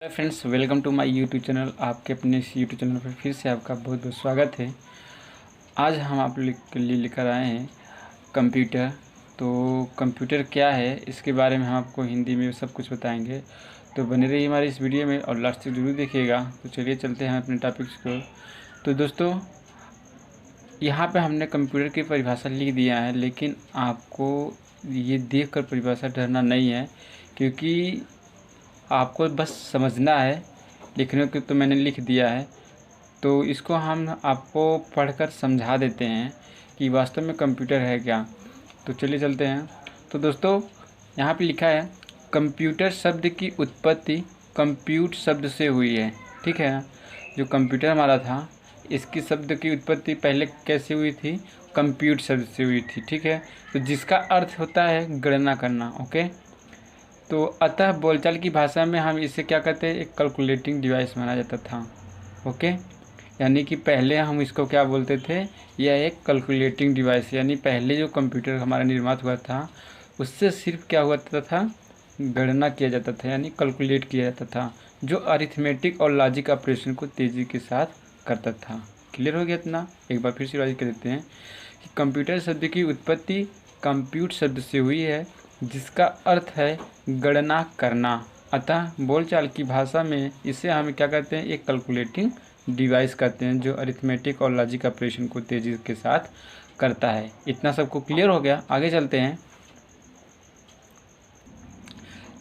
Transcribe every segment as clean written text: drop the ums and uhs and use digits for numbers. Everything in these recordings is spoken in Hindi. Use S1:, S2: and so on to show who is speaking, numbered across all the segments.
S1: Hello friends, welcome to my YouTube channel. आपके अपने इस यूट्यूब चैनल पर फिर से आपका बहुत बहुत स्वागत है। आज हम आप लोग के लिए लेकर आए हैं कंप्यूटर। तो कंप्यूटर क्या है, इसके बारे में हम आपको हिंदी में सब कुछ बताएंगे। तो बने रहिए हमारी इस वीडियो में और लास्ट तक जरूर देखिएगा। तो चलिए चलते हैं अपने टॉपिक्स को। तो दोस्तों, यहाँ पे हमने कंप्यूटर की परिभाषा लिख दिया है, लेकिन आपको ये देख कर परिभाषा डरना नहीं है, क्योंकि आपको बस समझना है। लिखने को तो मैंने लिख दिया है, तो इसको हम आपको पढ़कर समझा देते हैं कि वास्तव में कंप्यूटर है क्या। तो चलिए चलते हैं। तो दोस्तों, यहाँ पे लिखा है कंप्यूटर शब्द की उत्पत्ति कंप्यूट शब्द से हुई है। ठीक है, जो कंप्यूटर हमारा था, इसकी शब्द की उत्पत्ति पहले कैसे हुई थी? कंप्यूट शब्द से हुई थी। ठीक है, तो जिसका अर्थ होता है गणना करना। ओके, तो अतः बोलचाल की भाषा में हम इसे क्या कहते हैं? एक कैलकुलेटिंग डिवाइस माना जाता था। ओके, यानी कि पहले हम इसको क्या बोलते थे? यह एक कैलकुलेटिंग डिवाइस, यानी पहले जो कंप्यूटर हमारा निर्माण हुआ था उससे सिर्फ क्या हुआ था? गणना किया जाता था, यानी कैलकुलेट किया जाता था, जो अरिथमेटिक और लॉजिक ऑपरेशन को तेज़ी के साथ करता था। क्लियर हो गया इतना? एक बार फिर से रिवाइज कर देते हैं कि कंप्यूटर शब्द की उत्पत्ति कंप्यूट शब्द से हुई है, जिसका अर्थ है गणना करना। अतः बोलचाल की भाषा में इसे हम क्या कहते हैं? एक कैलकुलेटिंग डिवाइस कहते हैं, जो अरिथमेटिक और लॉजिक ऑपरेशन को तेज़ी के साथ करता है। इतना सबको क्लियर हो गया? आगे चलते हैं।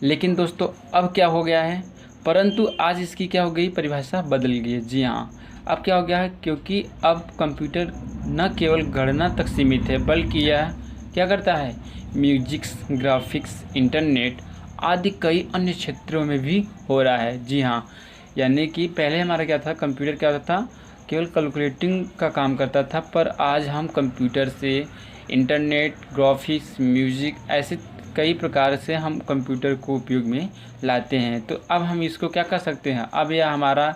S1: लेकिन दोस्तों, अब क्या हो गया है? परंतु आज इसकी क्या हो गई? परिभाषा बदल गई है। जी हाँ, अब क्या हो गया है? क्योंकि अब कंप्यूटर न केवल गणना तक सीमित है, बल्कि यह क्या करता है? म्यूजिक्स, ग्राफिक्स, इंटरनेट आदि कई अन्य क्षेत्रों में भी हो रहा है। जी हाँ, यानी कि पहले हमारा क्या था? कंप्यूटर क्या होता था? केवल कैलकुलेटिंग का काम करता था, पर आज हम कंप्यूटर से इंटरनेट, ग्राफिक्स, म्यूजिक ऐसे कई प्रकार से हम कंप्यूटर को उपयोग में लाते हैं। तो अब हम इसको क्या कर सकते हैं? अब यह हमारा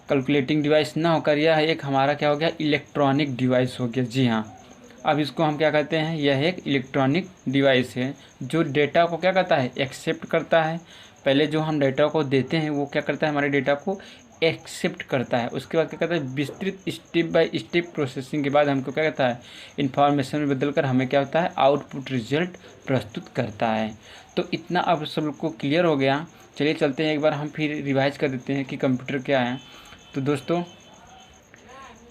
S1: कैलकुलेटिंग डिवाइस ना होकर यह एक हमारा क्या हो गया? इलेक्ट्रॉनिक डिवाइस हो गया। जी हाँ, अब इसको हम क्या कहते हैं? यह एक इलेक्ट्रॉनिक डिवाइस है, जो डेटा को क्या करता है? एक्सेप्ट करता है। पहले जो हम डेटा को देते हैं वो क्या करता है? हमारे डेटा को एक्सेप्ट करता है। उसके बाद क्या करता है? विस्तृत स्टेप बाय स्टेप प्रोसेसिंग के बाद हमको क्या कहता है? इन्फॉर्मेशन में बदलकर हमें क्या होता है? आउटपुट रिजल्ट प्रस्तुत करता है। तो इतना अब सबको क्लियर हो गया। चलिए चलते हैं, एक बार हम फिर रिवाइज कर देते हैं कि कंप्यूटर क्या है। तो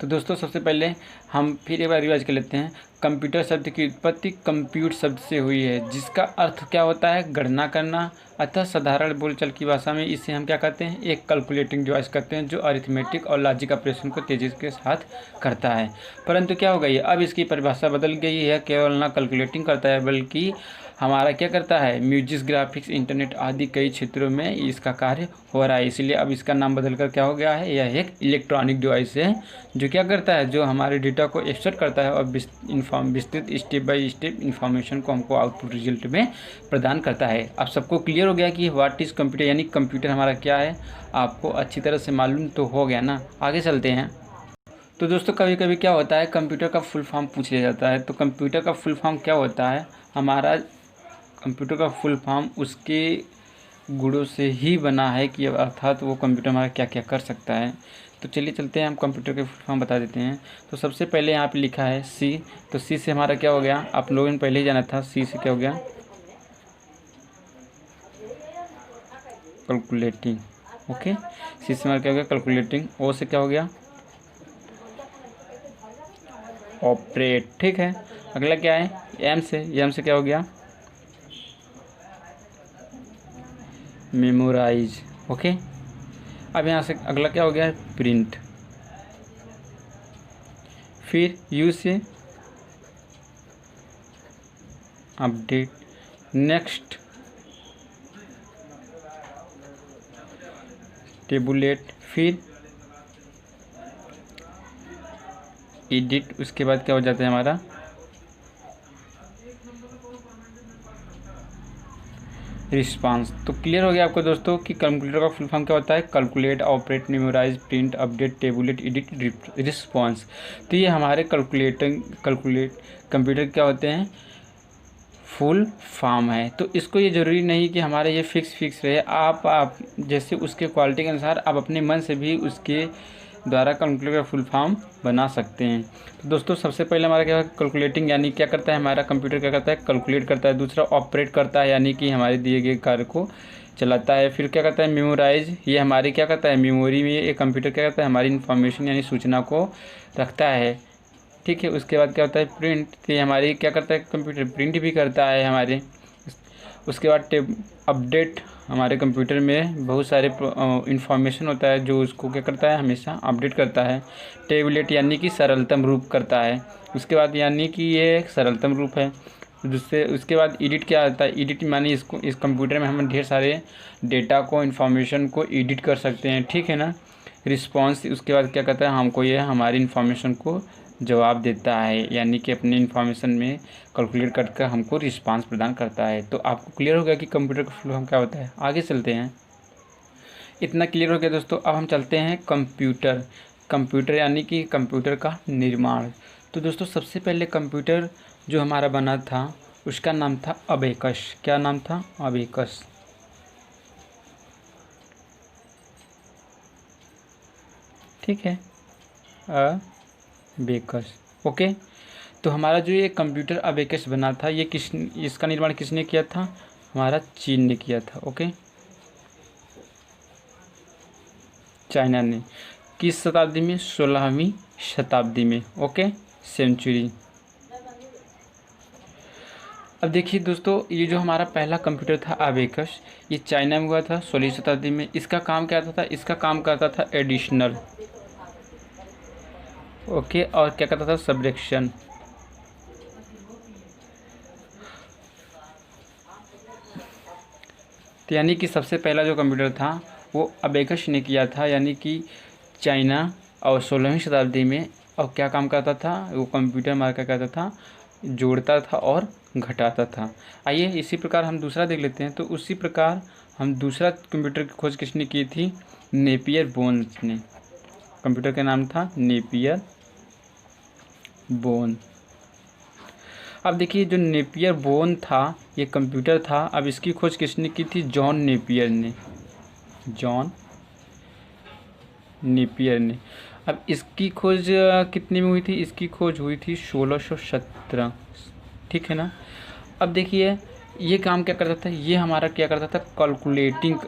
S1: दोस्तों सबसे पहले हम फिर एक बार रिवाइज कर लेते हैं। कंप्यूटर शब्द की उत्पत्ति कंप्यूट शब्द से हुई है, जिसका अर्थ क्या होता है? गणना करना। अतः साधारण बोलचाल की भाषा में इसे हम क्या कहते हैं? एक कैलकुलेटिंग डिवाइस कहते हैं, जो अरिथमेटिक और लॉजिक ऑपरेशन को तेजी के साथ करता है। परंतु क्या हो गई? अब इसकी परिभाषा बदल गई है। केवल ना कैलकुलेटिंग करता है, बल्कि हमारा क्या करता है? म्यूजिक, ग्राफिक्स, इंटरनेट आदि कई क्षेत्रों में इसका कार्य हो रहा है। इसलिए अब इसका नाम बदलकर क्या हो गया है? यह एक इलेक्ट्रॉनिक डिवाइस है, जो क्या करता है? जो हमारे डेटा को एक्सेप्ट करता है और विस्तृत स्टेप बाय स्टेप इन्फॉर्मेशन को हमको आउटपुट रिजल्ट में प्रदान करता है। अब सबको क्लियर हो गया कि व्हाट इज़ कंप्यूटर, यानी कंप्यूटर हमारा क्या है? आपको अच्छी तरह से मालूम तो हो गया ना? आगे चलते हैं। तो दोस्तों, कभी कभी क्या होता है? कंप्यूटर का फुल फॉर्म पूछ लिया जाता है। तो कंप्यूटर का फुल फॉर्म क्या होता है? हमारा कंप्यूटर का फुल फॉर्म उसके गुणों से ही बना है, कि अर्थात वो कंप्यूटर हमारा क्या क्या कर सकता है। तो चलिए चलते हैं, हम कंप्यूटर के फुल फॉर्म बता देते हैं। तो सबसे पहले यहाँ पे लिखा है सी। तो सी से हमारा क्या हो गया? आप लोगों ने पहले ही जाना था। सी से क्या हो गया? कैलकुलेटिंग। ओके, सी से हमारा क्या हो गया? कैलकुलेटिंग। ओ से क्या हो गया? ऑपरेट। ठीक है, अगला क्या है? एम से। एम से क्या हो गया? मेमोराइज। ओके, अब यहाँ से अगला क्या हो गया? प्रिंट। फिर यू से अपडेट। Next tablet. फिर एडिट। उसके बाद क्या हो जाता है हमारा? रिस्पांस। तो क्लियर हो गया आपको दोस्तों कि कैलकुलेटर का फुल फॉर्म क्या होता है? Calculate, operate, memorise, print, update, tabulate, edit, response. तो ये हमारे कंप्यूटर क्या होते हैं? फुल फॉर्म है। तो इसको ये ज़रूरी नहीं कि हमारे ये फिक्स रहे, आप जैसे उसके क्वालिटी के अनुसार आप अपने मन से भी उसके द्वारा कैलकुलेटर फुल फॉर्म बना सकते हैं। तो दोस्तों सबसे पहले हमारा क्या है, कैलकुलेटिंग यानी क्या करता है हमारा कंप्यूटर, क्या करता है कैलकुलेट करता है। दूसरा ऑपरेट करता है यानी कि हमारे दिए गए कार्य को चलाता है। फिर क्या करता है मेमोराइज, ये हमारी क्या करता है मेमोरी में ये कंप्यूटर क्या करता है हमारी इन्फॉर्मेशन यानी सूचना को रखता है। ठीक है, उसके बाद क्या होता है प्रिंट, तो ये हमारी क्या करता है कंप्यूटर प्रिंट भी करता है हमारे। उसके बाद अपडेट, हमारे कंप्यूटर में बहुत सारे इंफॉर्मेशन होता है जो उसको क्या करता है हमेशा अपडेट करता है। टेबलेट यानी कि सरलतम रूप करता है। उसके बाद यानी कि ये एक सरलतम रूप है। जिससे उसके बाद एडिट क्या आता है, एडिट मानी इसको इस कंप्यूटर में हम ढेर सारे डेटा को इन्फॉर्मेशन को एडिट कर सकते हैं। ठीक है ना। रिस्पॉन्स, उसके बाद क्या करता है हमको ये हमारी इन्फॉर्मेशन को जवाब देता है यानी कि अपनी इन्फॉर्मेशन में कैलकुलेट करके हमको रिस्पांस प्रदान करता है। तो आपको क्लियर हो गया कि कंप्यूटर का फुल फॉर्म क्या होता है। आगे चलते हैं। इतना क्लियर हो गया दोस्तों, अब हम चलते हैं कंप्यूटर यानी कि कंप्यूटर का निर्माण। तो दोस्तों सबसे पहले कंप्यूटर जो हमारा बना था उसका नाम था अबेकस। क्या नाम था, अबेकस। ठीक है, अबेकस। ओके, तो हमारा जो ये कंप्यूटर अबेकस बना था ये इसका निर्माण किसने किया था, हमारा चीन ने किया था। ओके, चाइना ने। किस शताब्दी में, 16वीं शताब्दी में। Okay, century. अब देखिए दोस्तों, ये जो हमारा पहला कंप्यूटर था अबेकस, ये चाइना में हुआ था 16वीं शताब्दी में। इसका काम क्या था, इसका काम करता था एडिशनल। ओके, और क्या करता था सब्ट्रैक्शन। तो यानी कि सबसे पहला जो कंप्यूटर था वो अबेकस ने किया था यानी कि चाइना, और 16वीं शताब्दी में। और क्या काम करता था वो कंप्यूटर हमारा, क्या करता था जोड़ता था और घटाता था। आइए इसी प्रकार हम दूसरा देख लेते हैं। तो उसी प्रकार हम दूसरा कंप्यूटर की खोज किसने की थी, नेपियर बोन्स ने। कंप्यूटर का नाम था नेपियर बोन। अब देखिए जो नेपियर बोन था ये कंप्यूटर था, अब इसकी खोज किसने की थी, जॉन नेपियर ने। जॉन नेपियर ने। अब इसकी खोज कितने में हुई थी, इसकी खोज हुई थी 1617। ठीक है ना। अब देखिए ये काम क्या करता था, ये हमारा क्या करता था कैलकुलेटिंग,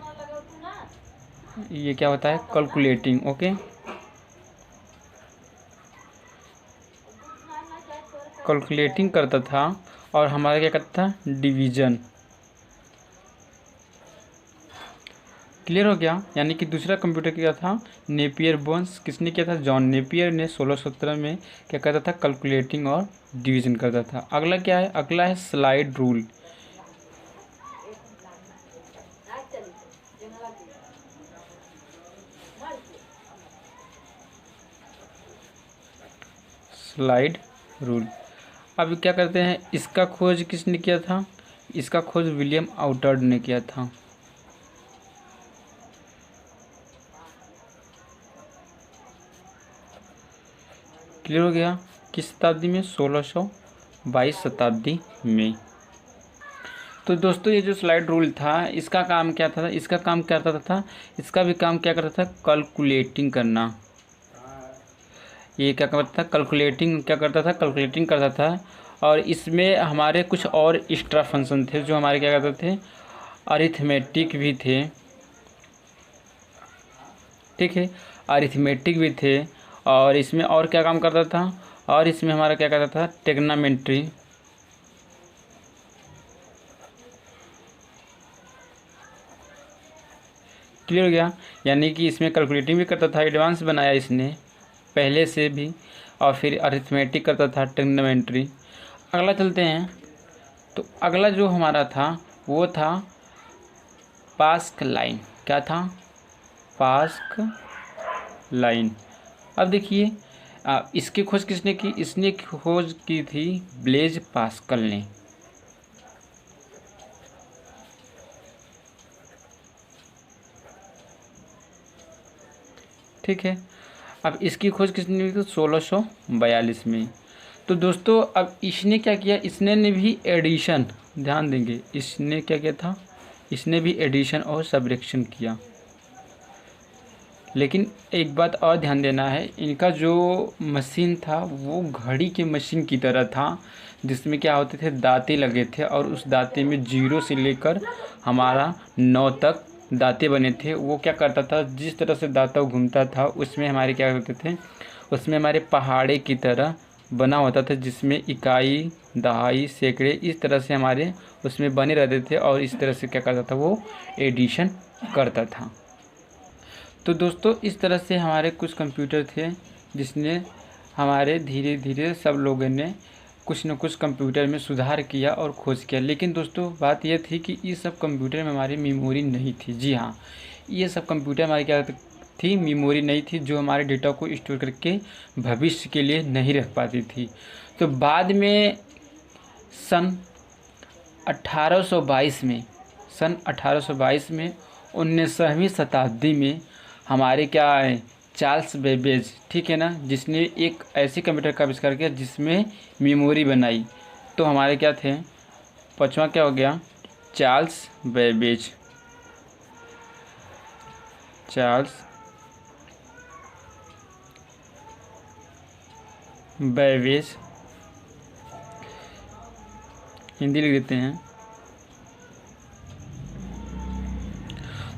S1: ये क्या होता है कैलकुलेटिंग। ओके, कैलकुलेटिंग करता था। और हमारा क्या करता था डिवीज़न। क्लियर हो गया। यानी कि दूसरा कंप्यूटर क्या था नेपियर बोन्स, किसने किया था, जॉन नेपियर ने 1617 में क्या करता था कैलकुलेटिंग और डिवीज़न करता था। अगला क्या है, अगला है स्लाइड रूल। Slide rule. अब क्या करते हैं, इसका खोज किसने किया था, इसका खोज विलियम आउटर्ड ने किया था। क्लियर हो गया। किस शताब्दी में, 1622 शताब्दी में। तो दोस्तों ये जो स्लाइड रूल था इसका काम क्या था, इसका काम क्या करता था, इसका भी काम क्या करता था कैलकुलेटिंग करना। ये क्या करता था कैलकुलेटिंग, क्या करता था कैलकुलेटिंग करता था। और इसमें हमारे कुछ और एक्स्ट्रा फंक्शन थे जो हमारे क्या करते थे अरिथमेटिक भी थे। ठीक है, अरिथमेटिक भी थे। और इसमें और क्या काम करता था, और इसमें हमारा क्या करता था ट्रिग्नोमेट्री। क्लियर हो गया। यानी कि इसमें कैलकुलेटिंग भी करता था, एडवांस बनाया इसने पहले से भी। और फिर अरिथमेटिक करता था, ट्रिग्नोमेट्री। अगला चलते हैं। तो अगला जो हमारा था वो था पास्क लाइन। क्या था, पास्क लाइन। अब देखिए इसकी खोज किसने की, इसने खोज की थी ब्लेज पास्कल ने। ठीक है, अब इसकी खोज किसने की तो 1642 में। तो दोस्तों अब इसने क्या किया, इसने ने भी एडिशन ध्यान देंगे, इसने क्या किया था, इसने भी एडिशन और सब्ट्रैक्शन किया। लेकिन एक बात और ध्यान देना है, इनका जो मशीन था वो घड़ी के मशीन की तरह था, जिसमें क्या होते थे, दांते लगे थे और उस दांते में 0 से लेकर हमारा 9 तक दांते बने थे। वो क्या करता था, जिस तरह से दांता घूमता था उसमें हमारे क्या करते थे, उसमें हमारे पहाड़े की तरह बना होता था, जिसमें इकाई, दहाई, सैकड़े इस तरह से हमारे उसमें बने रहते थे और इस तरह से क्या करता था, वो एडिशन करता था। तो दोस्तों इस तरह से हमारे कुछ कंप्यूटर थे जिसने हमारे धीरे धीरे सब लोगों ने कुछ न कुछ कंप्यूटर में सुधार किया और खोज किया। लेकिन दोस्तों बात यह थी कि ये सब कंप्यूटर में हमारी मेमोरी नहीं थी। जी हाँ, ये सब कंप्यूटर हमारी क्या थी, मेमोरी नहीं थी, जो हमारे डेटा को स्टोर करके भविष्य के लिए नहीं रख पाती थी। तो बाद में सन 1822 में 19वीं शताब्दी में हमारे क्या है, चार्ल्स बेबेज, ठीक है ना, जिसने एक ऐसे कंप्यूटर का आविष्कार किया जिसमें मेमोरी बनाई। तो हमारे क्या थे, पांचवा क्या हो गया, चार्ल्स बेबेज। हिंदी लिख देते हैं।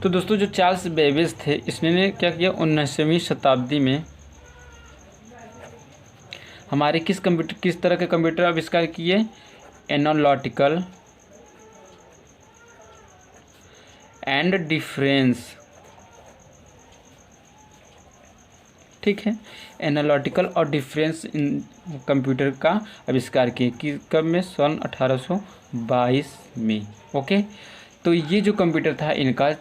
S1: तो दोस्तों जो चार्ल्स बेबेज थे, इसने क्या किया, 19वीं शताब्दी में हमारे किस तरह के कंप्यूटर आविष्कार किए, एनालिटिकल एंड डिफरेंस, ठीक है, एनालिटिकल और डिफरेंस इन कंप्यूटर का आविष्कार किए कि कब में, सन 1822 में। ओके, तो ये जो कंप्यूटर था इनका,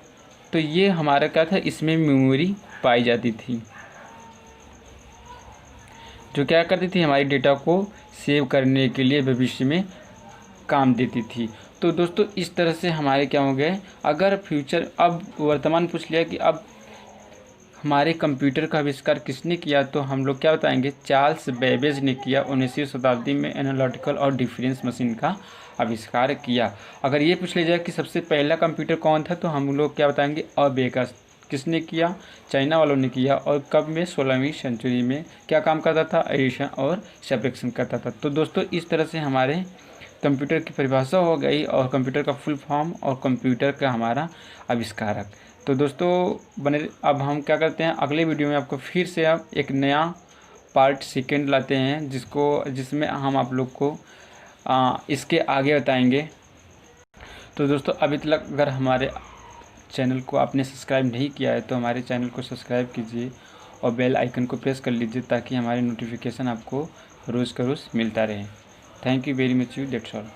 S1: तो ये हमारा क्या था, इसमें मेमोरी पाई जाती थी जो क्या करती थी, हमारी डेटा को सेव करने के लिए भविष्य में काम देती थी। तो दोस्तों इस तरह से हमारे क्या हो गए, अगर फ्यूचर, अब वर्तमान पूछ लिया कि अब हमारे कंप्यूटर का आविष्कार किसने किया, तो हम लोग क्या बताएंगे, चार्ल्स बेबेज ने किया। 19वीं शताब्दी में एनालिटिकल और डिफरेंस मशीन का आविष्कार किया। अगर ये पूछ लिया जाए कि सबसे पहला कंप्यूटर कौन था, तो हम लोग क्या बताएंगे, अबेकस। किसने किया, चाइना वालों ने किया। और कब में, 16वीं सेंचुरी में। क्या काम करता था, एडिशन और सब्ट्रैक्शन करता था। तो दोस्तों इस तरह से हमारे कंप्यूटर की परिभाषा हो गई और कंप्यूटर का फुल फॉर्म और कंप्यूटर का हमारा आविष्कारक। तो दोस्तों बने, अब हम क्या करते हैं, अगले वीडियो में आपको फिर से आप एक नया पार्ट सेकेंड लाते हैं, जिसमें हम आप लोग को इसके आगे बताएंगे। तो दोस्तों अभी तक अगर हमारे चैनल को आपने सब्सक्राइब नहीं किया है तो हमारे चैनल को सब्सक्राइब कीजिए और बेल आइकन को प्रेस कर लीजिए, ताकि हमारे नोटिफिकेशन आपको रोज़ का रोज़ मिलता रहे। Thank you very much, that's all.